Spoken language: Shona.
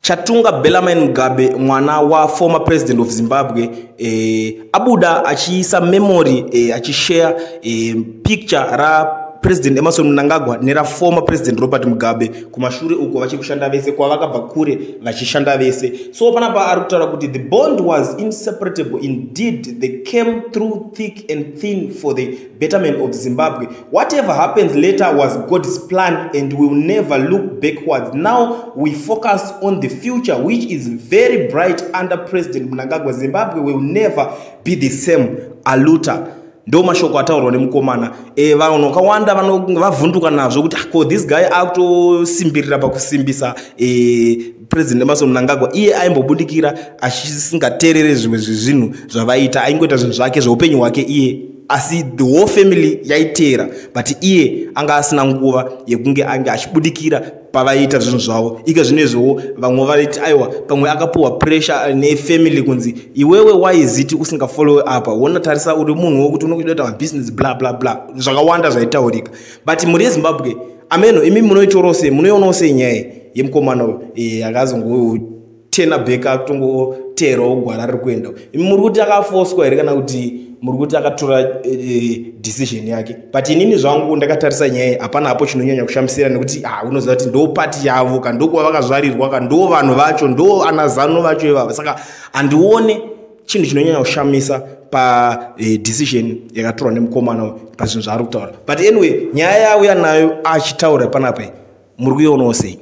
Chatunga Bellarmine Mugabe, mwana wa former president of Zimbabwe, abuda achiisa memory, achishare picture ra President Emmerson Mnangagwa nera former President Robert Mugabe kumashure uko vachikushanda vese kwa vakabva kure vachishanda vese. So panapa arikutaura kuti the bond was inseparable. Indeed, they came through thick and thin for the betterment of Zimbabwe. Whatever happens later was God's plan and we will never look backwards. Now we focus on the future, which is very bright under President Mnangagwa. Zimbabwe will never be the same. Aluta. Ndo mashoko ataurwa nemukomana vanhu vakawanda vavhunduka nazvo kuti ko this guy akutosimbirira pakusimbisa President Emmerson Mnangagwa. Iye aimbobudikira achisingateerere zvimwe zvinhu zvavaita, aingoita zvinhu zvake zveupenyu hwake iye, asi the whole family yaiteera, but iye anga asina nguva yekunge ange achibudikira pavaita zvinhu zvavo. Ika zvinezvo vamwe variti aiwa pamwe akapuwa pressure nefamily kunzi iwewe why is it usingafollow apa, wona tarisa uri munhu wokuti unokuita kuti business bla bla bla, zvakawanda zvaitaurika. But muri Zimbabwe ameno imi munoitorose munoionose nyaya yemukomana uyu akazongotena beka akutongoteerawo gwara riri kuenda. Imi muri kuti akafoswa here kana kuti muri kuti akatora decision yake? But inini zvangu ndakatarisa nyaya hapana hapo chinonyanya kushamisira nekuti unoziva kuti ndo party yavo ka ndo kwavakazvarirwa ka ndo vanhu vacho ndo anazano vacho ivava. Saka handione chinhu chinonyanya kushamisa pa decision yakatorwa nemukomana pazvinhu zvaari kutaura. But anyway, nyaya yauya nayo achitaura panapa muri kuionawo sei?